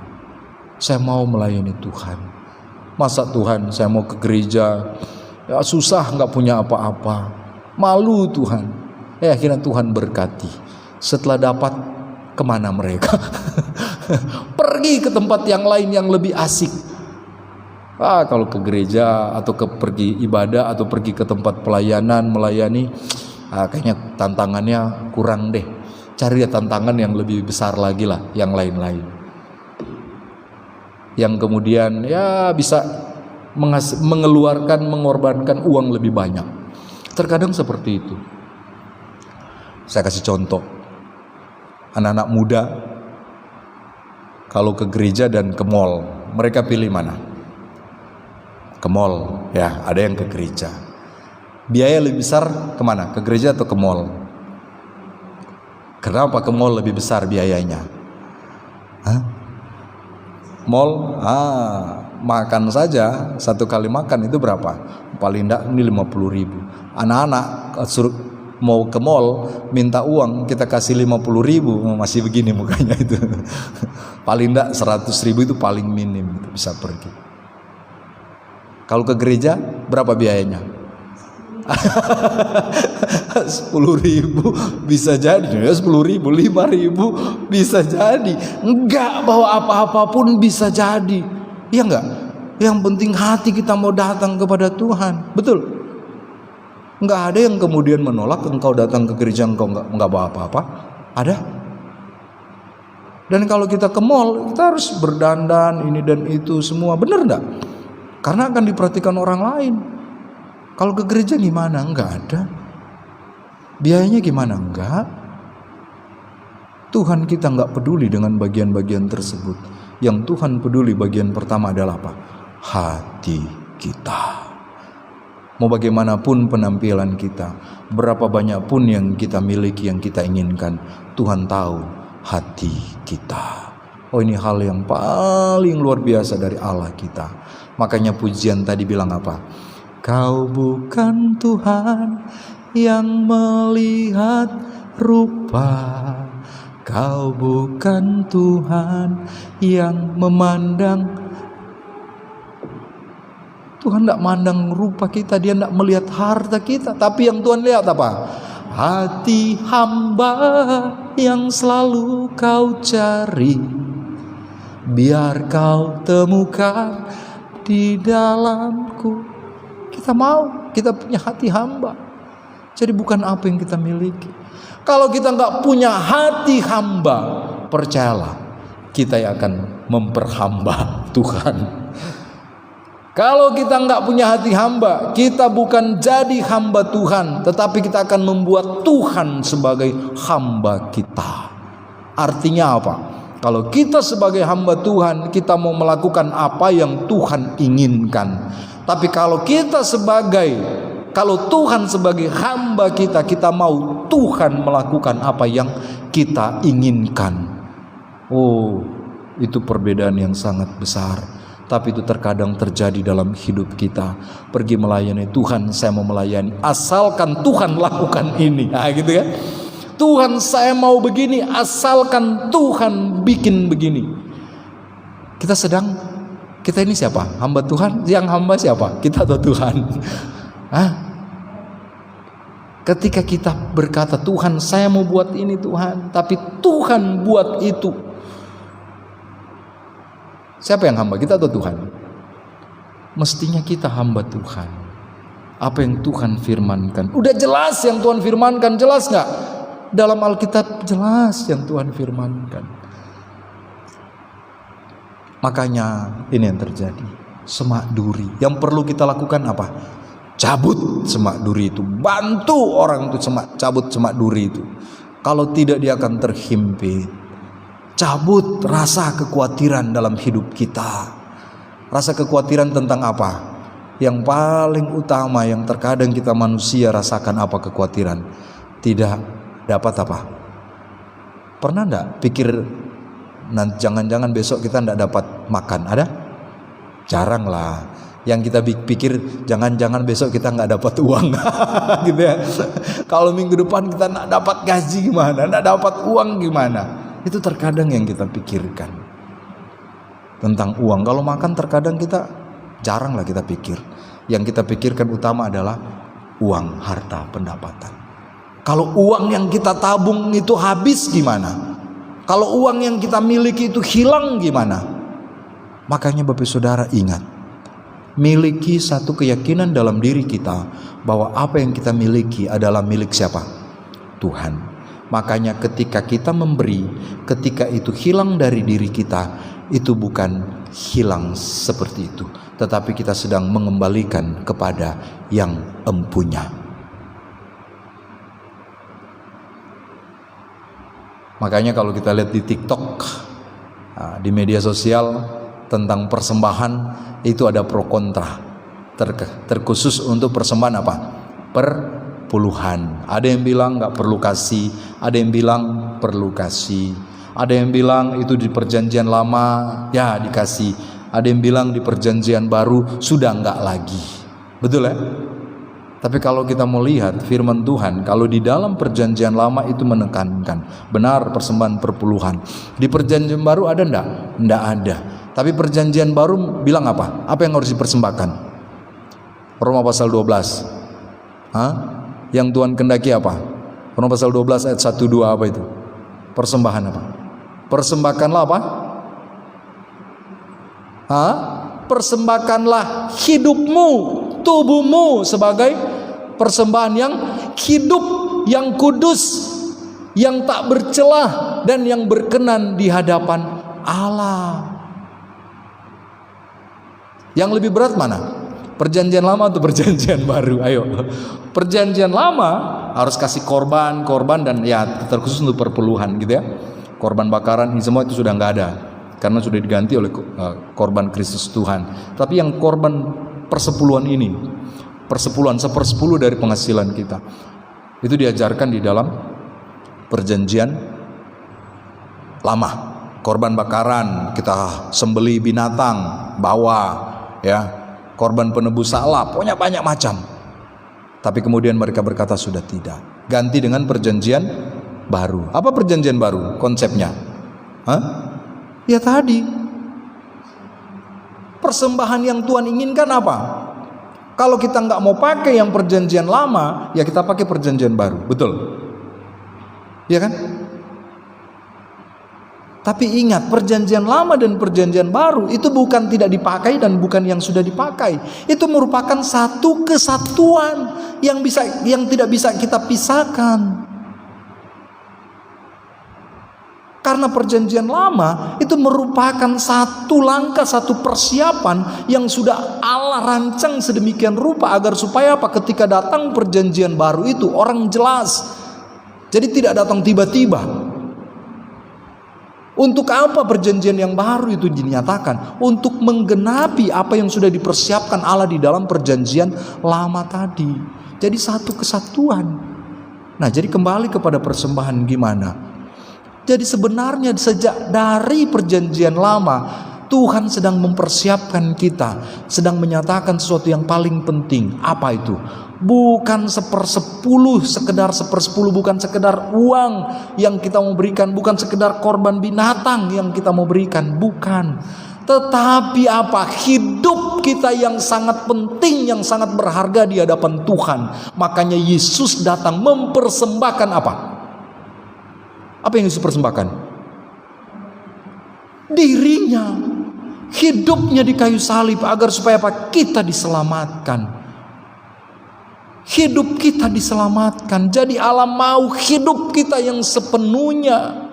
saya mau melayani Tuhan. Masa Tuhan, saya mau ke gereja, ya susah, nggak punya apa-apa, malu Tuhan. Akhirnya Tuhan berkati. Setelah dapat, kemana mereka? Pergi ke tempat yang lain yang lebih asik. Kalau ke gereja atau pergi ibadah atau pergi ke tempat pelayanan melayani, kayaknya tantangannya kurang deh. Cari tantangan yang lebih besar lagi lah, yang lain-lain. Yang kemudian ya bisa mengorbankan uang lebih banyak. Terkadang seperti itu. Saya kasih contoh. Anak-anak muda kalau ke gereja dan ke mall, mereka pilih mana? Ke mall, ya, ada yang ke gereja. Biaya lebih besar kemana? Ke gereja atau ke mall? Kenapa ke mall lebih besar biayanya? Mall, makan saja, satu kali makan itu berapa? Paling tidak ini 50.000. Anak-anak suruh mau ke mall, minta uang, kita kasih 50.000, masih begini mukanya itu. Paling tidak 100.000 itu paling minim, itu bisa pergi. Kalau ke gereja, berapa biayanya? 10.000 bisa jadi, ya 10.000, 5.000 bisa jadi. Enggak bahwa apa-apa pun bisa jadi, iya enggak? Yang penting hati kita mau datang kepada Tuhan, betul? Enggak ada yang kemudian menolak engkau datang ke gereja engkau enggak bawa apa-apa, ada? Dan kalau kita ke mall, kita harus berdandan ini dan itu semua, benar enggak? Karena akan diperhatikan orang lain. Kalau ke gereja gimana? Enggak ada. Biayanya gimana? Enggak. Tuhan kita enggak peduli dengan bagian-bagian tersebut. Yang Tuhan peduli bagian pertama adalah apa? Hati kita. Mau bagaimanapun penampilan kita, berapa banyak pun yang kita miliki, yang kita inginkan, Tuhan tahu hati kita. Oh, ini hal yang paling luar biasa dari Allah kita. Makanya pujian tadi bilang apa? Kau bukan Tuhan yang melihat rupa, Kau bukan Tuhan yang memandang. Tuhan tidak mandang rupa kita, Dia tidak melihat harta kita, tapi yang Tuhan lihat apa? Hati hamba yang selalu Kau cari, biar Kau temukan di dalamku. Kita mau, kita punya hati hamba. Jadi bukan apa yang kita miliki. Kalau kita nggak punya hati hamba, percayalah, kita yang akan memperhamba Tuhan. Kalau kita nggak punya hati hamba, kita bukan jadi hamba Tuhan, tetapi kita akan membuat Tuhan sebagai hamba kita. Artinya apa? Kalau kita sebagai hamba Tuhan, kita mau melakukan apa yang Tuhan inginkan. Tapi kalau Tuhan sebagai hamba kita, kita mau Tuhan melakukan apa yang kita inginkan. Oh, itu perbedaan yang sangat besar. Tapi itu terkadang terjadi dalam hidup kita. Pergi melayani Tuhan, saya mau melayani, asalkan Tuhan lakukan ini. Nah, gitu kan? Tuhan, saya mau begini, asalkan Tuhan bikin begini. Kita ini siapa? Hamba Tuhan? Yang hamba siapa? Kita atau Tuhan? Ketika kita berkata, Tuhan saya mau buat ini Tuhan, tapi Tuhan buat itu, siapa yang hamba? Kita atau Tuhan? Mestinya kita hamba Tuhan. Apa yang Tuhan firmankan, udah jelas yang Tuhan firmankan, jelas gak? Dalam Alkitab jelas yang Tuhan firmankan. Makanya ini yang terjadi, semak duri. Yang perlu kita lakukan apa? Cabut semak duri itu, bantu orang itu cabut semak duri itu. Kalau tidak dia akan terhimpit. Cabut rasa kekhawatiran dalam hidup kita. Rasa kekhawatiran tentang apa? Yang paling utama yang terkadang kita manusia rasakan apa kekhawatiran? Tidak dapat apa? Pernah enggak pikir jangan-jangan besok kita enggak dapat makan? Ada? Jarang lah. Yang kita pikir jangan-jangan besok kita enggak dapat uang gitu ya. Kalau minggu depan kita enggak dapat gaji gimana? Enggak dapat uang gimana? Itu terkadang yang kita pikirkan tentang uang. Kalau makan terkadang kita jarang lah kita pikir. Yang kita pikirkan utama adalah uang, harta, pendapatan. Kalau uang yang kita tabung itu habis gimana? Kalau uang yang kita miliki itu hilang gimana? Makanya Bapak Saudara ingat, miliki satu keyakinan dalam diri kita bahwa apa yang kita miliki adalah milik siapa? Tuhan. Makanya ketika kita memberi, ketika itu hilang dari diri kita, itu bukan hilang seperti itu, tetapi kita sedang mengembalikan kepada yang empunya. Makanya kalau kita lihat di TikTok, di media sosial tentang persembahan, itu ada pro kontra. Terkhusus untuk persembahan apa? Perpuluhan. Ada yang bilang nggak perlu kasih, ada yang bilang perlu kasih. Ada yang bilang itu di perjanjian lama ya dikasih, ada yang bilang di perjanjian baru sudah enggak lagi. Betul ya? Tapi kalau kita mau lihat firman Tuhan, kalau di dalam perjanjian lama itu menekankan benar persembahan perpuluhan. Di perjanjian baru ada enggak? Enggak ada. Tapi perjanjian baru bilang apa? Apa yang harus dipersembahkan? Roma pasal 12. Yang Tuhan kendaki apa? Roma pasal 12 ayat 1 2 apa itu? Persembahan apa? Persembahkanlah apa? Persembahkanlah hidupmu, tubuhmu sebagai persembahan yang hidup, yang kudus, yang tak bercelah dan yang berkenan di hadapan Allah. Yang lebih berat mana? Perjanjian lama atau perjanjian baru? Ayo. Perjanjian lama harus kasih korban dan ya terkhusus untuk perpuluhan gitu ya. Korban bakaran ini semua itu sudah nggak ada karena sudah diganti oleh korban Kristus Tuhan. Tapi yang korban persepuluhan ini, persepuluhan 1/10 dari penghasilan kita, itu diajarkan di dalam perjanjian lama. Korban bakaran, kita sembeli binatang, bawa ya, korban penebus salah, pokoknya banyak macam. Tapi kemudian mereka berkata sudah tidak, ganti dengan perjanjian baru. Apa perjanjian baru konsepnya? Ya tadi persembahan yang Tuhan inginkan apa? Kalau kita nggak mau pakai yang perjanjian lama, ya kita pakai perjanjian baru, betul? Ya kan? Tapi ingat, perjanjian lama dan perjanjian baru itu bukan tidak dipakai dan bukan yang sudah dipakai. Itu merupakan satu kesatuan yang tidak bisa kita pisahkan. Karena perjanjian lama itu merupakan satu langkah, satu persiapan yang sudah Allah rancang sedemikian rupa agar supaya apa? Ketika datang perjanjian baru itu orang jelas. Jadi tidak datang tiba-tiba. Untuk apa perjanjian yang baru itu dinyatakan? Untuk menggenapi apa yang sudah dipersiapkan Allah di dalam perjanjian lama tadi. Jadi satu kesatuan. Nah, jadi kembali kepada persembahan gimana? Jadi sebenarnya sejak dari perjanjian lama Tuhan sedang mempersiapkan kita, sedang menyatakan sesuatu yang paling penting. Apa itu? Bukan 1/10, sekedar 1/10, bukan sekedar uang yang kita mau berikan, bukan sekedar korban binatang yang kita mau berikan, bukan. Tetapi apa? Hidup kita yang sangat penting, yang sangat berharga di hadapan Tuhan. Makanya Yesus datang mempersembahkan apa? Apa yang Yesus persembahkan? Dirinya, hidupnya di kayu salib agar supaya apa? Kita diselamatkan. Hidup kita diselamatkan. Jadi Allah mau hidup kita yang sepenuhnya.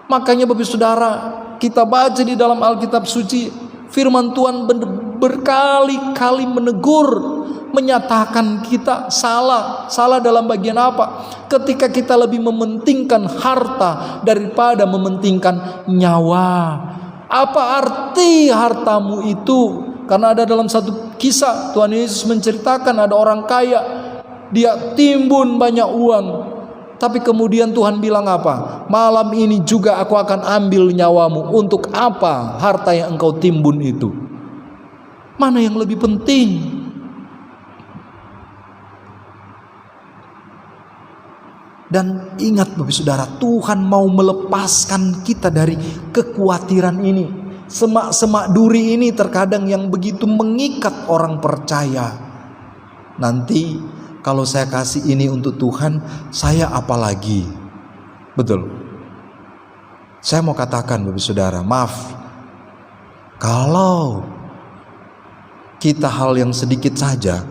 Makanya Bapak Saudara, kita baca di dalam Alkitab suci, firman Tuhan berkali-kali menegur menyatakan kita salah. Salah dalam bagian apa? Ketika kita lebih mementingkan harta daripada mementingkan nyawa. Apa arti hartamu itu? Karena ada dalam satu kisah Tuhan Yesus menceritakan ada orang kaya, dia timbun banyak uang, tapi kemudian Tuhan bilang apa? Malam ini juga aku akan ambil nyawamu. Untuk apa harta yang engkau timbun itu? Mana yang lebih penting? Dan ingat Bapak Saudara, Tuhan mau melepaskan kita dari kekhawatiran ini. Semak-semak duri ini terkadang yang begitu mengikat orang percaya. Nanti kalau saya kasih ini untuk Tuhan, saya apa lagi? Betul. Saya mau katakan Bapak Saudara, maaf, kalau kita hal yang sedikit saja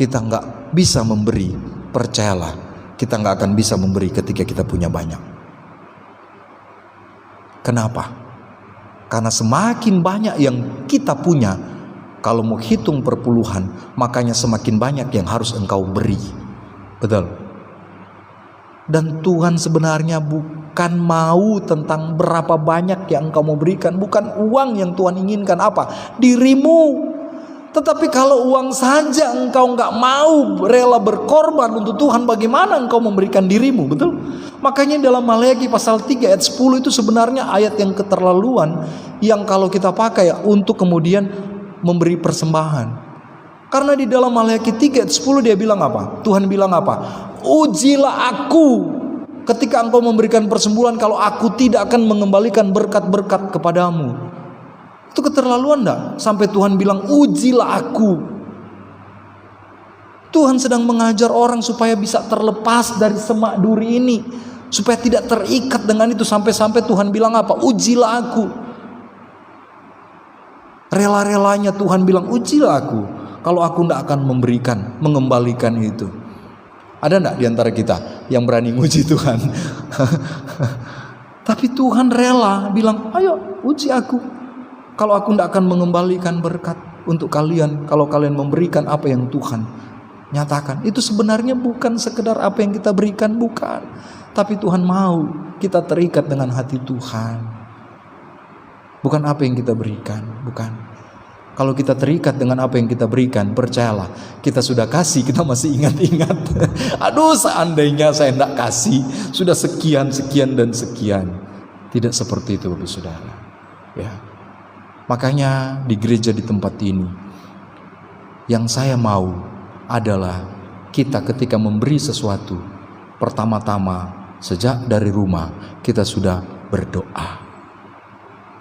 kita nggak bisa memberi, percayalah kita nggak akan bisa memberi ketika kita punya banyak. Kenapa? Karena semakin banyak yang kita punya, kalau mau hitung perpuluhan, makanya semakin banyak yang harus engkau beri. Betul. Dan Tuhan sebenarnya bukan mau tentang berapa banyak yang engkau mau berikan, bukan uang yang Tuhan inginkan. Apa? Dirimu. Tetapi kalau uang saja engkau nggak mau rela berkorban untuk Tuhan, bagaimana engkau memberikan dirimu? Betul? Makanya dalam Maleakhi pasal 3 ayat 10 itu sebenarnya ayat yang keterlaluan, yang kalau kita pakai untuk kemudian memberi persembahan. Karena di dalam Maleakhi 3 ayat 10 dia bilang apa? Tuhan bilang apa? Ujilah aku ketika engkau memberikan persembahan, kalau aku tidak akan mengembalikan berkat-berkat kepadamu. Itu keterlaluan enggak? Sampai Tuhan bilang ujilah aku. Tuhan sedang mengajar orang supaya bisa terlepas dari semak duri ini, supaya tidak terikat dengan itu. Sampai-sampai Tuhan bilang apa? Ujilah aku. Rela-relanya Tuhan bilang ujilah aku, kalau aku tidak akan mengembalikan itu. Ada enggak di antara kita yang berani nguji Tuhan? Tapi Tuhan rela bilang, ayo uji aku, kalau aku tidak akan mengembalikan berkat untuk kalian, kalau kalian memberikan apa yang Tuhan nyatakan. Itu sebenarnya bukan sekedar apa yang kita berikan, bukan. Tapi Tuhan mau kita terikat dengan hati Tuhan. Bukan apa yang kita berikan, bukan. Kalau kita terikat dengan apa yang kita berikan, percayalah, kita sudah kasih, kita masih ingat-ingat. Aduh, seandainya saya tidak kasih, sudah sekian, sekian, dan sekian. Tidak seperti itu Bapak Saudara. Ya. Makanya di gereja di tempat ini, yang saya mau adalah kita ketika memberi sesuatu, pertama-tama sejak dari rumah kita sudah berdoa.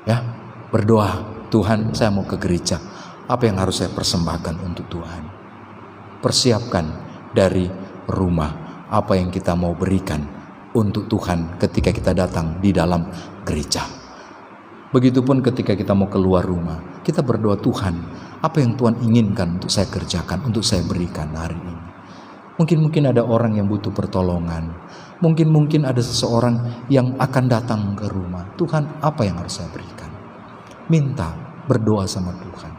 Ya, berdoa, Tuhan saya mau ke gereja, apa yang harus saya persembahkan untuk Tuhan? Persiapkan dari rumah apa yang kita mau berikan untuk Tuhan ketika kita datang di dalam gereja. Begitupun ketika kita mau keluar rumah, kita berdoa, Tuhan, apa yang Tuhan inginkan untuk saya kerjakan, untuk saya berikan hari ini. Mungkin ada orang yang butuh pertolongan. Mungkin ada seseorang yang akan datang ke rumah. Tuhan, apa yang harus saya berikan? Minta, berdoa sama Tuhan.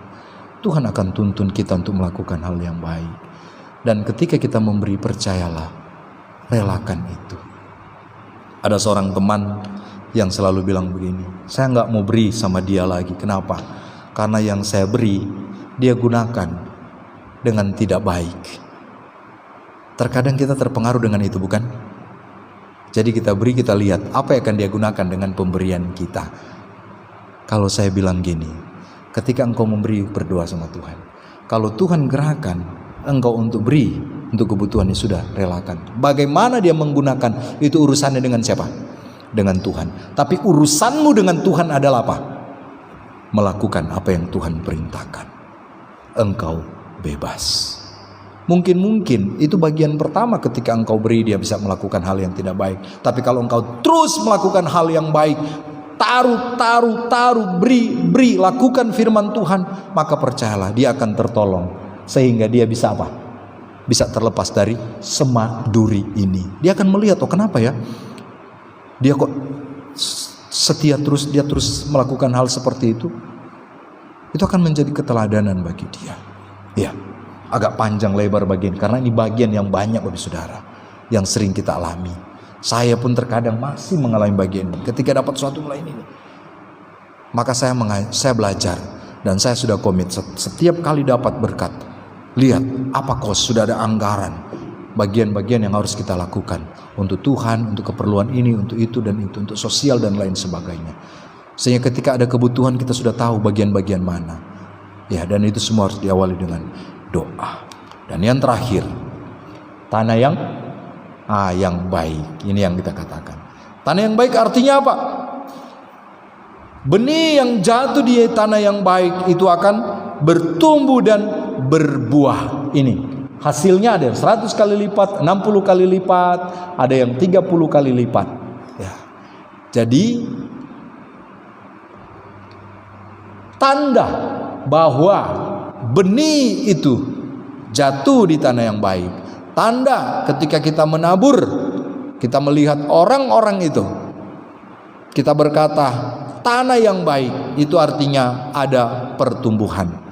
Tuhan akan tuntun kita untuk melakukan hal yang baik. Dan ketika kita memberi, percayalah, relakan itu. Ada seorang teman yang selalu bilang begini, saya nggak mau beri sama dia lagi. Kenapa? Karena yang saya beri, dia gunakan dengan tidak baik. Terkadang kita terpengaruh dengan itu, bukan? Jadi kita beri, kita lihat apa yang akan dia gunakan dengan pemberian kita. Kalau saya bilang gini, ketika engkau memberi, berdoa sama Tuhan. Kalau Tuhan gerakan engkau untuk beri, untuk kebutuhan yang sudah relakan. Bagaimana dia menggunakan, itu urusannya dengan siapa? Dengan Tuhan. Tapi urusanmu dengan Tuhan adalah apa? Melakukan apa yang Tuhan perintahkan. Engkau bebas. Mungkin itu bagian pertama ketika engkau beri, dia bisa melakukan hal yang tidak baik. Tapi kalau engkau terus melakukan hal yang baik, taruh, beri, lakukan firman Tuhan, maka percayalah dia akan tertolong. Sehingga dia bisa apa? Bisa terlepas dari semak duri ini. Dia akan melihat, oh kenapa ya? Dia kok setia terus, dia terus melakukan hal seperti itu. Itu akan menjadi keteladanan bagi dia. Ya, agak panjang lebar bagian, karena ini bagian yang banyak Bapak Saudara yang sering kita alami. Saya pun terkadang masih mengalami bagian ini. Ketika dapat suatu mulai ini, maka saya belajar dan saya sudah komit setiap kali dapat berkat. Lihat apa sudah ada anggaran bagian-bagian yang harus kita lakukan untuk Tuhan, untuk keperluan ini, untuk itu dan itu, untuk sosial dan lain sebagainya. Sehingga ketika ada kebutuhan kita sudah tahu bagian-bagian mana. Ya, dan itu semua harus diawali dengan doa. Dan yang terakhir, tanah yang baik. Ini yang kita katakan. Tanah yang baik artinya apa? Benih yang jatuh di tanah yang baik itu akan bertumbuh dan berbuah. Ini hasilnya ada yang 100 kali lipat, 60 kali lipat, ada yang 30 kali lipat. Ya. Jadi tanda bahwa benih itu jatuh di tanah yang baik. Tanda ketika kita menabur, kita melihat orang-orang itu, kita berkata tanah yang baik, itu artinya ada pertumbuhan.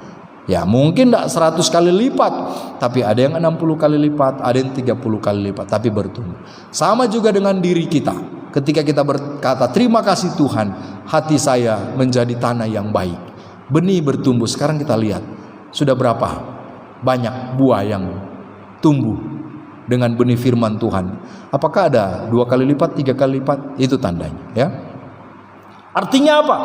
Ya mungkin tidak 100 kali lipat, tapi ada yang 60 kali lipat, ada yang 30 kali lipat, tapi bertumbuh. Sama juga dengan diri kita. Ketika kita berkata terima kasih Tuhan, hati saya menjadi tanah yang baik, benih bertumbuh. Sekarang kita lihat sudah berapa banyak buah yang tumbuh dengan benih firman Tuhan. Apakah ada 2 kali lipat, 3 kali lipat? Itu tandanya, ya. Artinya apa?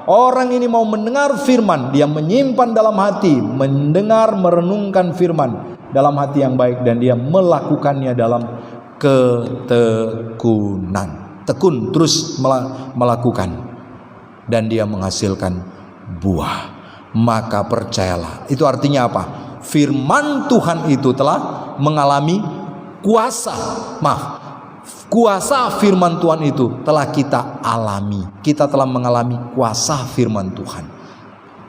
Orang ini mau mendengar firman, dia menyimpan dalam hati, mendengar, merenungkan firman dalam hati yang baik, dan dia melakukannya dalam ketekunan. Tekun terus melakukan, dan dia menghasilkan buah. Maka percayalah. Itu artinya apa? Firman Tuhan itu telah mengalami kuasa. Kuasa firman Tuhan itu telah kita alami. Kita telah mengalami kuasa firman Tuhan.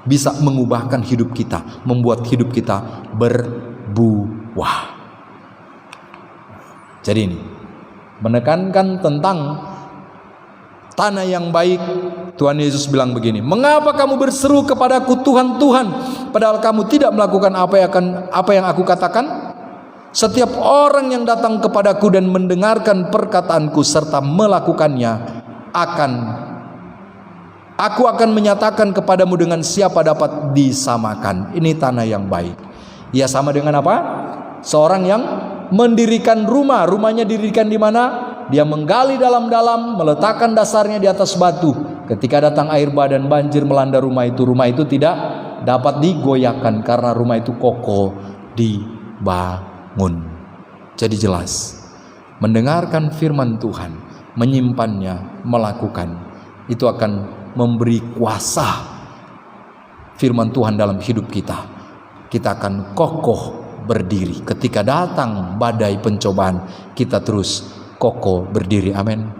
Bisa mengubahkan hidup kita, membuat hidup kita berbuah. Jadi ini menekankan tentang tanah yang baik. Tuhan Yesus bilang begini, mengapa kamu berseru kepadaku Tuhan, Tuhan, padahal kamu tidak melakukan apa yang aku katakan? Setiap orang yang datang kepadaku dan mendengarkan perkataanku serta melakukannya, aku akan menyatakan kepadamu dengan siapa dapat disamakan. Ini tanah yang baik. Ya sama dengan apa? Seorang yang mendirikan rumah. Rumahnya didirikan di mana? Dia menggali dalam-dalam, meletakkan dasarnya di atas batu. Ketika datang air bah dan banjir melanda rumah itu tidak dapat digoyahkan karena rumah itu kokoh dibangun. Jadi jelas, mendengarkan firman Tuhan, menyimpannya, melakukan, itu akan memberi kuasa firman Tuhan dalam hidup kita. Kita akan kokoh berdiri. Ketika datang badai pencobaan, kita terus kokoh berdiri. Amin.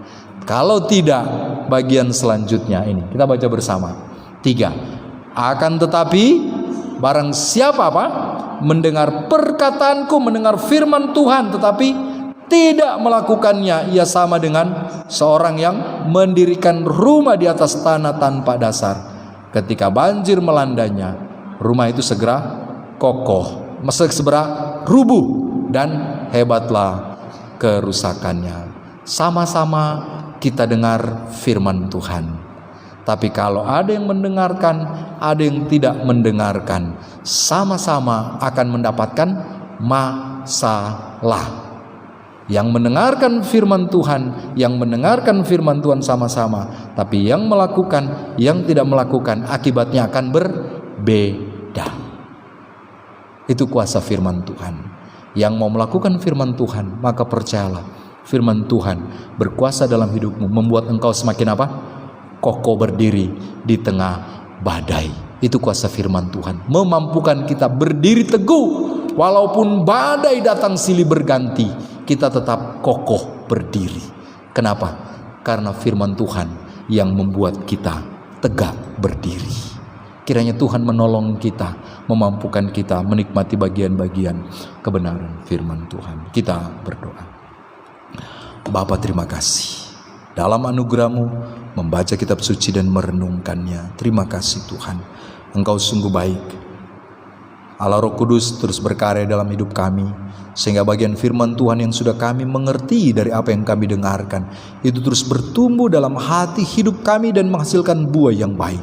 Kalau tidak, bagian selanjutnya ini kita baca bersama. 3. Akan tetapi barang siapa mendengar perkataanku, mendengar firman Tuhan, tetapi tidak melakukannya, ia sama dengan seorang yang mendirikan rumah di atas tanah tanpa dasar. Ketika banjir melandanya, rumah itu segera kokoh, segera rubuh, dan hebatlah kerusakannya. Sama-sama kita dengar firman Tuhan. Tapi kalau ada yang mendengarkan, ada yang tidak mendengarkan, sama-sama akan mendapatkan masalah. Yang mendengarkan firman Tuhan, yang mendengarkan firman Tuhan sama-sama, tapi yang melakukan, yang tidak melakukan, akibatnya akan berbeda. Itu kuasa firman Tuhan. Yang mau melakukan firman Tuhan, maka percayalah, firman Tuhan berkuasa dalam hidupmu, membuat engkau semakin apa? Kokoh berdiri di tengah badai. Itu kuasa firman Tuhan, memampukan kita berdiri teguh walaupun badai datang silih berganti, kita tetap kokoh berdiri. Kenapa? Karena firman Tuhan yang membuat kita tegak berdiri. Kiranya Tuhan menolong kita, memampukan kita menikmati bagian-bagian kebenaran firman Tuhan. Kita berdoa. Bapa, terima kasih dalam anugerah-Mu membaca kitab suci dan merenungkannya. Terima kasih Tuhan, Engkau sungguh baik. Allah Roh Kudus terus berkarya dalam hidup kami, sehingga bagian firman Tuhan yang sudah kami mengerti dari apa yang kami dengarkan itu terus bertumbuh dalam hati hidup kami dan menghasilkan buah yang baik.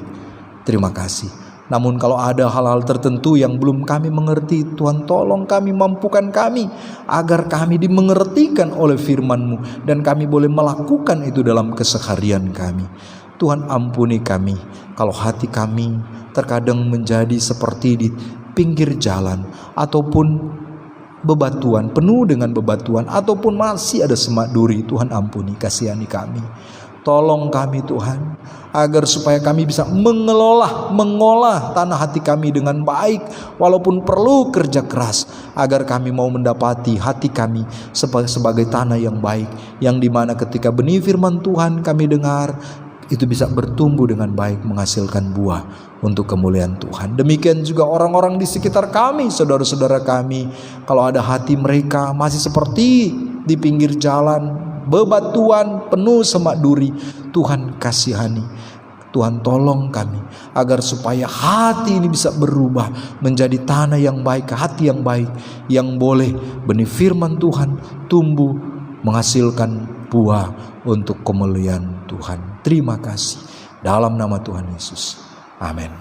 Terima kasih. Namun kalau ada hal-hal tertentu yang belum kami mengerti, Tuhan tolong kami, mampukan kami agar kami dimengertikan oleh firman-Mu dan kami boleh melakukan itu dalam keseharian kami. Tuhan ampuni kami kalau hati kami terkadang menjadi seperti di pinggir jalan ataupun bebatuan, penuh dengan bebatuan, ataupun masih ada semak duri. Tuhan ampuni, kasihani kami. Tolong kami Tuhan, agar supaya kami bisa mengolah tanah hati kami dengan baik, walaupun perlu kerja keras, agar kami mau mendapati hati kami sebagai tanah yang baik, yang dimana ketika benih firman Tuhan kami dengar, itu bisa bertumbuh dengan baik, menghasilkan buah untuk kemuliaan Tuhan. Demikian juga orang-orang di sekitar kami, saudara-saudara kami, kalau ada hati mereka masih seperti di pinggir jalan, bebatuan, penuh semak duri, Tuhan kasihani. Tuhan tolong kami agar supaya hati ini bisa berubah menjadi tanah yang baik, hati yang baik, yang boleh benih firman Tuhan tumbuh menghasilkan buah untuk kemuliaan Tuhan. Terima kasih dalam nama Tuhan Yesus. Amin.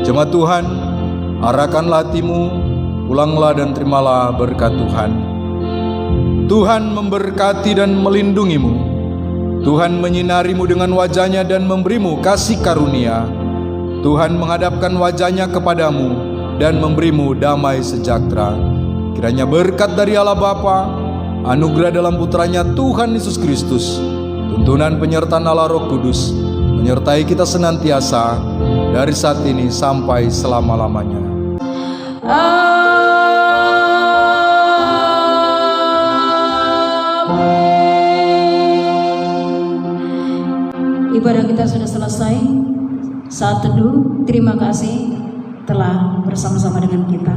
Jemaat Tuhan, arahkanlah hatimu, pulanglah dan terimalah berkat Tuhan. Tuhan memberkati dan melindungimu. Tuhan menyinarimu dengan wajah-Nya dan memberimu kasih karunia. Tuhan menghadapkan wajah-Nya kepadamu dan memberimu damai sejahtera. Kiranya berkat dari Allah Bapa, anugerah dalam Putranya Tuhan Yesus Kristus, tuntunan penyertaan Allah Roh Kudus menyertai kita senantiasa dari saat ini sampai selama-lamanya. Ibadah kita sudah selesai. Saat teduh, terima kasih telah bersama-sama dengan kita.